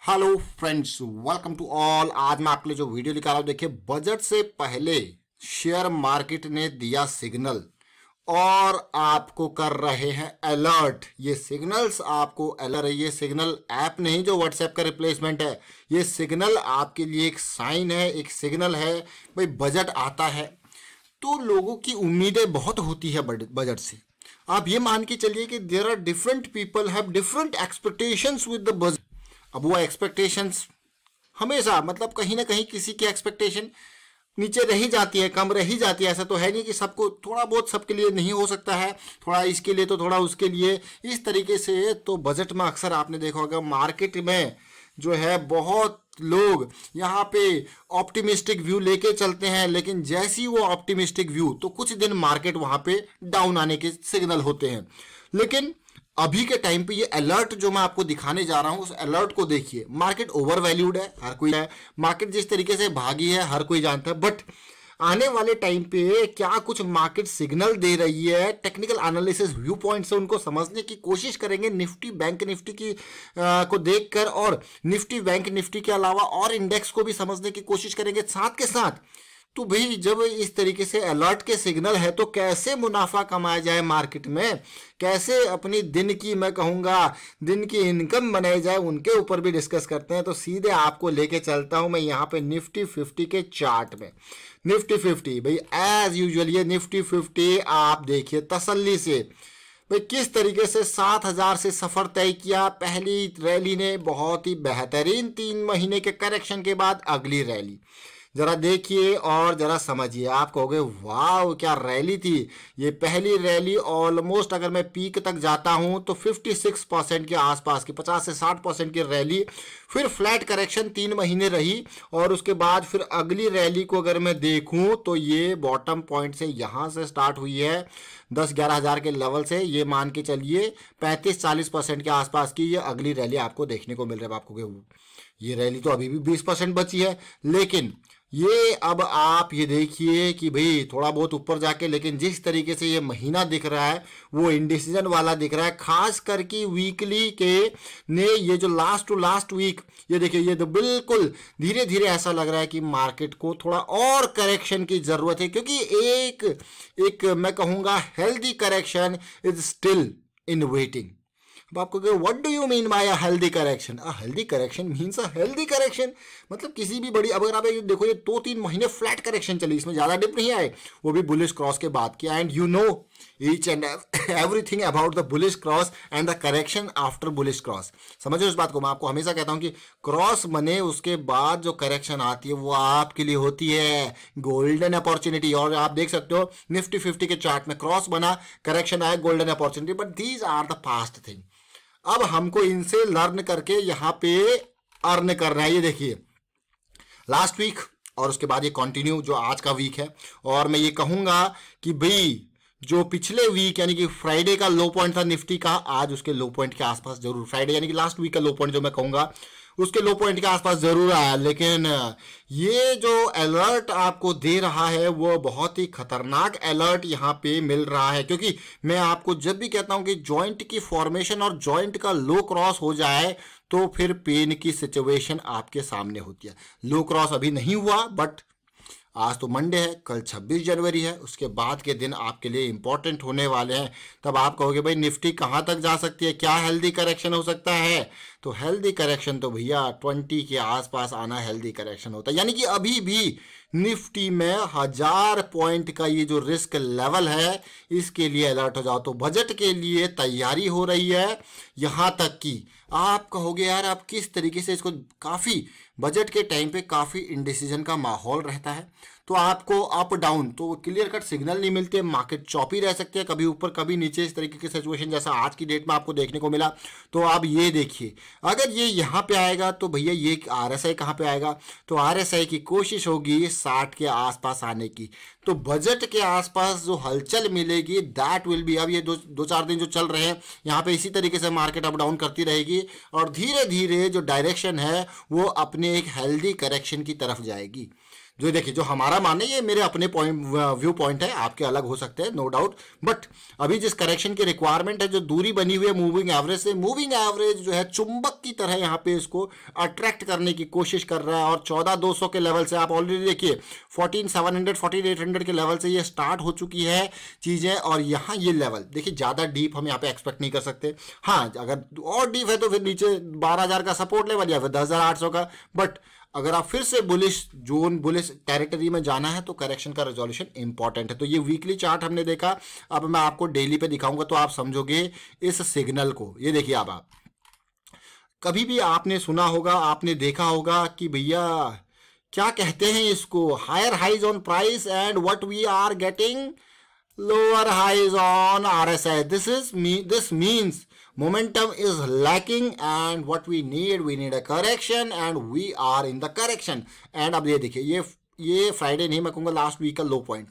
Hello friends, welcome to all. आज मैं आपके लिए जो वीडियो लेकर आ रहा हूं, देखिए बजट से पहले शेयर मार्केट ने दिया सिग्नल और आपको कर रहे हैं अलर्ट। ये सिग्नल्स आपको अलर्ट है। ये सिग्नल ऐप नहीं जो व्हाट्सएप का रिप्लेसमेंट है, ये सिग्नल आपके लिए एक साइन है, एक सिग्नल है। भाई बजट आता है तो लोगों की उम्मीदें बहुत होती है बजट से। आप ये मान के चलिए कि there are different people have different expectations with the budget. अब वो एक्सपेक्टेशंस हमेशा मतलब कहीं ना कहीं किसी की एक्सपेक्टेशन नीचे रही जाती है, कम रही जाती है। ऐसा तो है नहीं कि सबको, थोड़ा बहुत सबके लिए नहीं हो सकता है, थोड़ा इसके लिए तो थोड़ा उसके लिए, इस तरीके से। तो बजट में अक्सर आपने देखा होगा मार्केट में जो है बहुत लोग यहाँ पे ऑप्टिमिस्टिक व्यू लेके चलते हैं, लेकिन जैसी वो ऑप्टिमिस्टिक व्यू तो कुछ दिन मार्केट वहां पे डाउन आने के सिग्नल होते हैं। लेकिन अभी के टाइम पे ये अलर्ट जो मैं आपको दिखाने जा रहा हूं, उस अलर्ट को देखिए। मार्केट ओवर वैल्यूड है, हर कोई है। मार्केट जिस तरीके से भागी है हर कोई जानता है, बट आने वाले टाइम पे क्या कुछ मार्केट सिग्नल दे रही है, टेक्निकल एनालिसिस व्यू पॉइंट से उनको समझने की कोशिश करेंगे। निफ्टी बैंक निफ्टी की को देखकर, और निफ्टी बैंक निफ्टी के अलावा और इंडेक्स को भी समझने की कोशिश करेंगे साथ के साथ। तो भाई जब इस तरीके से अलर्ट के सिग्नल है तो कैसे मुनाफा कमाया जाए मार्केट में, कैसे अपनी दिन की, मैं कहूँगा दिन की इनकम बनाई जाए, उनके ऊपर भी डिस्कस करते हैं। तो सीधे आपको लेके चलता हूं मैं यहाँ पे निफ्टी 50 के चार्ट में। निफ्टी 50 भाई एज यूजुअल ये निफ्टी 50 आप देखिए तसल्ली से भाई किस तरीके से 7000 से सफर तय किया। पहली रैली ने बहुत ही बेहतरीन 3 महीने के करेक्शन के बाद अगली रैली जरा देखिए और जरा समझिए। आप कहोगे वाह क्या रैली थी ये। पहली रैली ऑलमोस्ट अगर मैं पीक तक जाता हूं तो 56% के आसपास की, 50 से 60% की रैली। फिर फ्लैट करेक्शन 3 महीने रही और उसके बाद फिर अगली रैली को अगर मैं देखूं तो ये बॉटम पॉइंट से यहां से स्टार्ट हुई है 10-11 हजार के लेवल से। ये मान के चलिए 35-40% के आसपास की ये अगली रैली आपको देखने को मिल रही है। आपको ये रैली तो अभी भी 20% बची है, लेकिन ये अब आप ये देखिए कि भाई थोड़ा बहुत ऊपर जाके, लेकिन जिस तरीके से ये महीना दिख रहा है वो इंडिसीजन वाला दिख रहा है। खास करके वीकली के ने ये जो लास्ट टू लास्ट वीक, ये देखिए ये तो बिल्कुल धीरे धीरे ऐसा लग रहा है कि मार्केट को थोड़ा और करेक्शन की जरूरत है, क्योंकि एक मैं कहूंगा healthy correction is still in waiting. अब आपको what do you mean by a healthy correction? A healthy correction means a healthy correction, मतलब किसी भी बड़ी, अब अगर आप देखो ये 2-3 महीने फ्लैट करेक्शन चली, इसमें ज्यादा डिप नहीं आए, वो भी बुलिश क्रॉस के बाद किया। And you know each and everything about the bullish cross and the correction after bullish cross. समझो इस बात को। मैं आपको हमेशा कहता हूं कि क्रॉस बने उसके बाद जो करेक्शन आती है वो आपके लिए होती है गोल्डन अपॉर्चुनिटी। और आप देख सकते हो निफ्टी 50 के चार्ट में क्रॉस बना, करेक्शन आया, golden opportunity. But these are the past thing. अब हमको इनसे लर्न करके यहां पे अर्न करना है। ये देखिए लास्ट वीक और उसके बाद ये कंटिन्यू जो आज का वीक है। और मैं ये कहूंगा कि भाई जो पिछले वीक यानी कि फ्राइडे का लो पॉइंट था निफ्टी का, आज उसके लो पॉइंट के आसपास जरूर, फ्राइडे यानी कि लास्ट वीक का लो पॉइंट जो मैं कहूंगा उसके लो पॉइंट के आसपास जरूर आया। लेकिन ये जो अलर्ट आपको दे रहा है वो बहुत ही खतरनाक अलर्ट यहाँ पे मिल रहा है, क्योंकि मैं आपको जब भी कहता हूं कि जॉइंट की फॉर्मेशन और जॉइंट का लो क्रॉस हो जाए तो फिर पेन की सिचुएशन आपके सामने होती है। लो क्रॉस अभी नहीं हुआ, बट आज तो मंडे है, कल 26 जनवरी है, उसके बाद के दिन आपके लिए इंपॉर्टेंट होने वाले हैं। तब आप कहोगे भाई निफ्टी कहाँ तक जा सकती है, क्या हेल्दी करेक्शन हो सकता है? तो हेल्दी करेक्शन तो भैया 20 के आसपास आना हेल्दी करेक्शन होता है। यानी कि अभी भी निफ्टी में 1000 पॉइंट का ये जो रिस्क लेवल है इसके लिए अलर्ट हो जाओ। तो बजट के लिए तैयारी हो रही है, यहां तक कि आप कहोगे यार आप किस तरीके से इसको, काफी बजट के टाइम पे काफी इंडिसीजन का माहौल रहता है, तो आपको अप डाउन तो क्लियर कट सिग्नल नहीं मिलते, मार्केट चौपी रह सकती है, कभी ऊपर कभी नीचे, इस तरीके की सिचुएशन जैसा आज की डेट में आपको देखने को मिला। तो आप ये देखिए अगर ये यहाँ पे आएगा तो भैया ये आरएसआई कहाँ पे आएगा? तो आरएसआई की कोशिश होगी 60 के आसपास आने की। तो बजट के आसपास जो हलचल मिलेगी दैट विल बी, अब ये 2-4 दिन जो चल रहे हैं यहाँ पे इसी तरीके से मार्केट अप डाउन करती रहेगी और धीरे धीरे जो डायरेक्शन है वो अपने एक हेल्दी करेक्शन की तरफ जाएगी। जो देखिए, जो हमारा मानना है, ये मेरे अपने पॉइंट व्यू पॉइंट है, आपके अलग हो सकते हैं नो डाउट, बट अभी जिस करेक्शन की रिक्वायरमेंट है, जो दूरी बनी हुई है मूविंग एवरेज से, मूविंग एवरेज जो है चुंबक की तरह यहाँ पे इसको अट्रैक्ट करने की कोशिश कर रहा है। और 14,200 के लेवल से आप ऑलरेडी देखिए 14,700 14,800 के लेवल से ये स्टार्ट हो चुकी है चीजें, और यहाँ ये लेवल देखिए ज्यादा डीप हम यहाँ पे एक्सपेक्ट नहीं कर सकते। हाँ, अगर और डीप है तो फिर नीचे 12,000 का सपोर्ट लेवल या फिर 10,800 का, बट अगर आप फिर से बुलिश जोन, बुलिश टेरिटरी में जाना है तो करेक्शन का रेजोल्यूशन इंपॉर्टेंट है। तो ये वीकली चार्ट हमने देखा, अब मैं आपको डेली पे दिखाऊंगा तो आप समझोगे इस सिग्नल को। ये देखिए, अब आप कभी भी आपने सुना होगा, आपने देखा होगा कि भैया क्या कहते हैं इसको, higher highs on price and what we are getting lower highs on RSI. This means momentum is lacking and what we need a correction and we are in the correction. And अब ये देखिए, ये Friday नहीं, मैं कहूँगा last week का लो point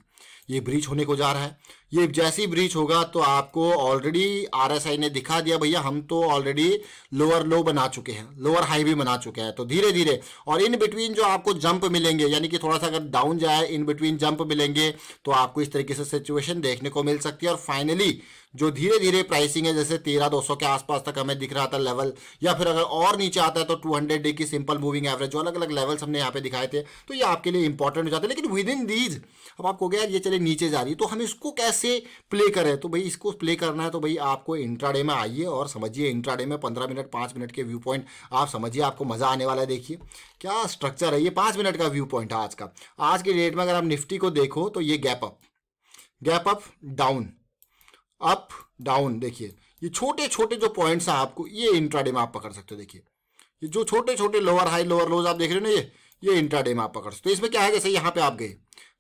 ये breach होने को जा रहा है। ये जैसी ब्रीच होगा तो आपको ऑलरेडी आरएसआई ने दिखा दिया भैया हम तो ऑलरेडी लोअर लो बना चुके हैं, लोअर हाई भी बना चुके हैं। तो धीरे धीरे और इन बिटवीन जो आपको जंप मिलेंगे, यानी कि थोड़ा सा अगर डाउन जाए इन बिटवीन जंप मिलेंगे तो आपको इस तरीके से सिचुएशन देखने को मिल सकती है। और फाइनली जो धीरे धीरे प्राइसिंग है, जैसे 13,200 के आसपास तक हमें दिख रहा था लेवल, या फिर अगर और नीचे आता है तो 200 डे की सिंपल मूविंग एवरेज, जो अलग अलग लेवल्स हमने यहाँ पे दिखाए थे, तो ये आपके लिए इंपॉर्टेंट हो जाते हैं। लेकिन विद इन दीज अब आपको गया ये चले नीचे जा रही है, तो हम इसको कैसे प्ले करें? तो भाई इसको प्ले करना है तो भाई आपको इंट्राडे में आइए और समझिए। इंट्राडे में 15 मिनट 5 मिनट के व्यू पॉइंट आप समझिए, आपको मजा आने वाला है। देखिए क्या स्ट्रक्चर है, ये 5 मिनट का व्यू पॉइंट है आज का। आज की डेट में अगर आप निफ्टी को देखो तो ये gap up down, up down, देखिए ये छोटे छोटे जो पॉइंट्स हैं आपको ये इंट्राडे में आप पकड़ सकते हो। देखिए ये जो छोटे छोटे लोअर हाई लोअर लोज आप देख रहे हो ना, ये इंट्राडे में आप पकड़ सकते हो। इसमें क्या है, जैसे यहाँ पे आप गए,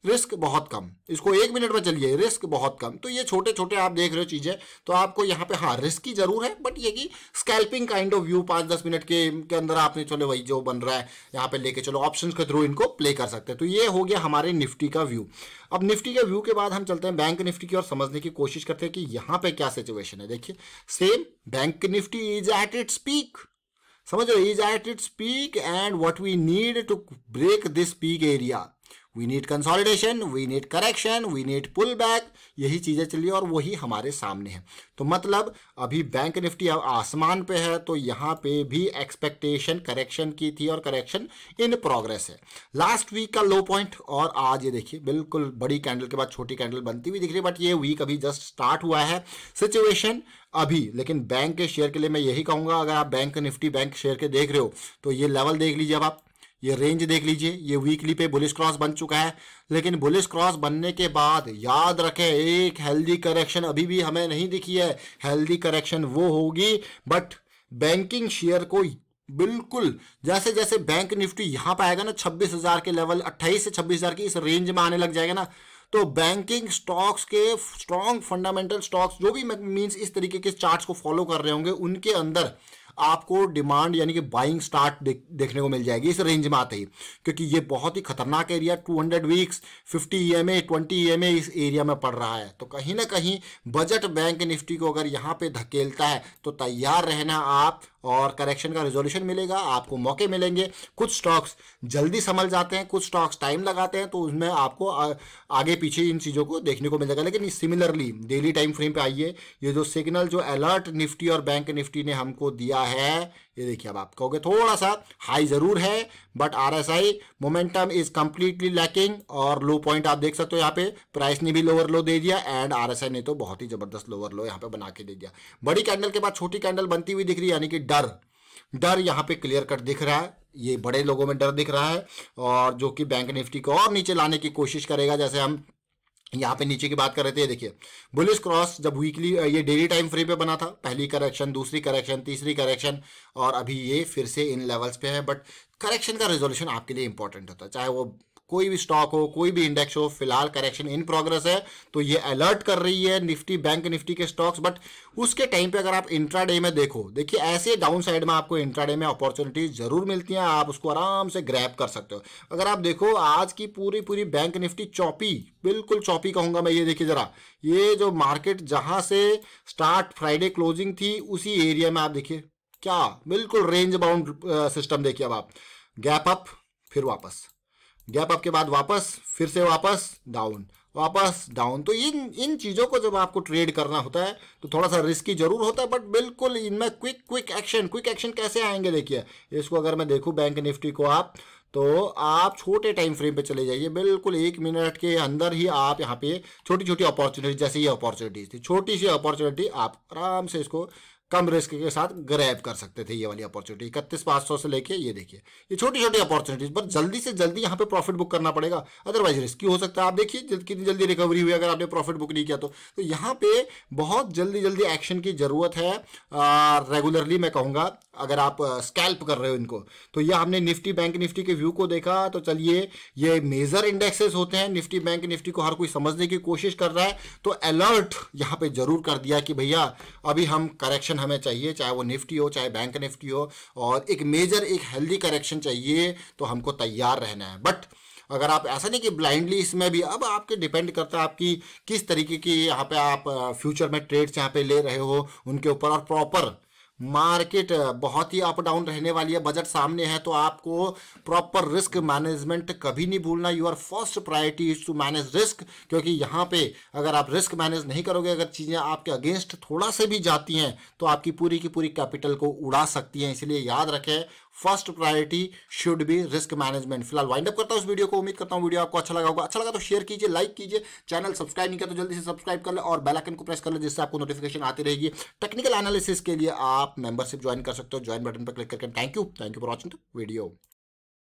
रिस्क बहुत कम, इसको 1 मिनट में चलिए, रिस्क बहुत कम। तो ये छोटे छोटे आप देख रहे हो चीजें, तो आपको यहाँ पे हाँ रिस्क की जरूर है, बट ये कि scalping kind of view 5-10 minute के अंदर आपने चलो वही जो बन रहा है यहाँ पे लेके चलो, ऑप्शंस के थ्रू इनको प्ले कर सकते हैं। तो ये हो गया हमारे निफ्टी का व्यू। अब निफ्टी के व्यू के बाद हम चलते हैं बैंक निफ्टी की और समझने की कोशिश करते हैं कि यहाँ पे क्या सिचुएशन है। देखिए same bank Nifty is at its peak, समझ रहे, is at its peak and what we need to break this peak area, we need consolidation, we need correction, we need pull back, यही चीजें चलिए और वही हमारे सामने है। तो मतलब अभी बैंक निफ्टी आसमान पे है, तो यहाँ पे भी एक्सपेक्टेशन करेक्शन की थी और करेक्शन इन प्रोग्रेस है। लास्ट वीक का लो पॉइंट और आज ये देखिए बिल्कुल बड़ी कैंडल के बाद छोटी कैंडल बनती हुई दिख रही है, बट ये वीक अभी जस्ट स्टार्ट हुआ है सिचुएशन अभी। लेकिन बैंक के शेयर के लिए मैं यही कहूंगा, अगर आप बैंक निफ्टी बैंक शेयर के देख रहे हो तो ये लेवल देख लीजिए, अब आप ये रेंज देख लीजिए, ये वीकली पे बुलिश क्रॉस बन चुका है। लेकिन बुलिश क्रॉस बनने के बाद याद रखें एक हेल्दी करेक्शन अभी भी हमें नहीं दिखी है। हेल्दी करेक्शन वो होगी, बट बैंकिंग शेयर को बिल्कुल जैसे जैसे बैंक निफ्टी यहाँ पे आएगा ना 26,000 के लेवल, 28 से 26,000 की इस रेंज में आने लग जाएगा ना, तो बैंकिंग स्टॉक्स के स्ट्रॉन्ग फंडामेंटल स्टॉक्स जो भी मींस इस तरीके के चार्ट्स को फॉलो कर रहे होंगे, उनके अंदर आपको डिमांड यानी कि बाइंग स्टार्ट देखने को मिल जाएगी इस रेंज में आते ही, क्योंकि ये बहुत ही खतरनाक एरिया 200 वीक्स 50 EMA 20 EMA इस एरिया में पड़ रहा है। तो कहीं ना कहीं बजट बैंक निफ्टी को अगर यहाँ पे धकेलता है तो तैयार रहना आप, और करेक्शन का रिजोल्यूशन मिलेगा, आपको मौके मिलेंगे। कुछ स्टॉक्स जल्दी संभल जाते हैं, कुछ स्टॉक्स टाइम लगाते हैं, तो उसमें आपको आगे पीछे इन चीज़ों को देखने को मिल जाएगा। लेकिन सिमिलरली डेली टाइम फ्रेम पे आइए, ये जो सिग्नल जो अलर्ट निफ्टी और बैंक निफ्टी ने हमको दिया है, ये देखिए अब आप कहोगे थोड़ा सा हाई जरूर है, but RSI momentum is completely lacking, और लो पॉइंट आप देख सकते हो यहाँ पे प्राइस ने भी लोअर लो दे दिया एंड आरएसआई ने तो बहुत ही जबरदस्त लोअर लो यहाँ पे बना के दे दिया। बड़ी कैंडल के बाद छोटी कैंडल बनती हुई दिख रही है, यानी कि डर यहाँ पे क्लियर कट दिख रहा है, ये बड़े लोगों में डर दिख रहा है, और जो कि बैंक निफ्टी को और नीचे लाने की कोशिश करेगा। जैसे हम यहाँ पे नीचे की बात कर रहे थे, देखिए बुलिश क्रॉस जब वीकली ये डेली टाइम फ्रेम पे बना था, पहली करेक्शन, दूसरी करेक्शन, तीसरी करेक्शन, और अभी ये फिर से इन लेवल्स पे है। बट करेक्शन का रेजोल्यूशन आपके लिए इंपॉर्टेंट होता है, चाहे वो कोई भी स्टॉक हो, कोई भी इंडेक्स हो। फिलहाल करेक्शन इन प्रोग्रेस है, तो ये अलर्ट कर रही है निफ्टी बैंक निफ्टी के स्टॉक्स। बट उसके टाइम पे अगर आप इंट्राडे में देखो, देखिए ऐसे डाउन साइड में आपको इंट्राडे में अपॉर्चुनिटीज जरूर मिलती हैं, आप उसको आराम से ग्रैब कर सकते हो। अगर आप देखो आज की पूरी बैंक निफ्टी चौपी, बिल्कुल चौपी कहूंगा मैं, ये देखिए जरा, ये जो मार्केट जहां से स्टार्ट फ्राइडे क्लोजिंग थी उसी एरिया में आप देखिए क्या बिल्कुल रेंज बाउंड सिस्टम। देखिए अब आप गैप अप फिर वापस, गैप अप के बाद वापस, फिर से वापस डाउन, वापस डाउन। तो इन इन चीज़ों को जब आपको ट्रेड करना होता है तो थोड़ा सा रिस्की जरूर होता है, बट बिल्कुल इनमें क्विक एक्शन कैसे आएंगे देखिए। इसको अगर मैं देखूं बैंक निफ्टी को आप, तो आप छोटे टाइम फ्रेम पे चले जाइए, बिल्कुल 1 मिनट के अंदर ही आप यहाँ पे छोटी छोटी अपॉर्चुनिटी, जैसे ये अपॉर्चुनिटी थी, छोटी सी अपॉर्चुनिटी, आप आराम से इसको कम रिस्क के साथ ग्रैब कर सकते थे। ये वाली अपॉर्चुनिटी 31,500 से लेके ये देखिए, ये छोटी छोटी अपॉर्चुनिटीज पर जल्दी से जल्दी यहाँ पे प्रॉफिट बुक करना पड़ेगा, अदरवाइज रिस्की हो सकता है। आप देखिए कितनी जल्दी रिकवरी हुई अगर आपने प्रॉफिट बुक नहीं किया तो यहाँ पे बहुत जल्दी जल्दी एक्शन की जरूरत है। रेगुलरली मैं कहूँगा, अगर आप स्कैल्प कर रहे हो इनको, तो ये हमने निफ्टी बैंक निफ्टी के व्यू को देखा। तो चलिए, ये मेजर इंडेक्सेस होते हैं, निफ्टी बैंक निफ्टी को हर कोई समझने की कोशिश कर रहा है, तो अलर्ट यहाँ पे जरूर कर दिया कि भैया अभी हम करेक्शन हमें चाहिए, चाहे वो निफ्टी हो चाहे बैंक निफ्टी हो, और एक मेजर एक हेल्दी करेक्शन चाहिए, तो हमको तैयार रहना है। बट अगर आप ऐसा नहीं कि ब्लाइंडली, इसमें भी अब आपके डिपेंड करता है आपकी किस तरीके की यहाँ पे आप फ्यूचर में ट्रेड्स यहाँ पे ले रहे हो उनके ऊपर, और प्रॉपर मार्केट बहुत ही अप डाउन रहने वाली है, बजट सामने है, तो आपको प्रॉपर रिस्क मैनेजमेंट कभी नहीं भूलना। Your first priority is to manage risk, क्योंकि यहाँ पे अगर आप रिस्क मैनेज नहीं करोगे, अगर चीज़ें आपके अगेंस्ट थोड़ा से भी जाती हैं तो आपकी पूरी की पूरी कैपिटल को उड़ा सकती हैं। इसलिए याद रखें, first priority should be risk management. फिलहाल वाइंड अप करता हूं इस वीडियो को, उम्मीद करता हूं वीडियो आपको अच्छा लगा होगा। अच्छा लगा तो शेयर कीजिए, लाइक कीजिए, चैनल सब्सक्राइब नहीं किया तो जल्दी से सब्सक्राइब कर ले और बेल आइकन को प्रेस कर ले, जिससे आपको नोटिफिकेशन आती रहेगी। टेक्निकल एनालिसिस के लिए आप मेंबरशिप ज्वाइन कर सकते हो, ज्वाइन बटन पर क्लिक करके। Thank you for watching the video.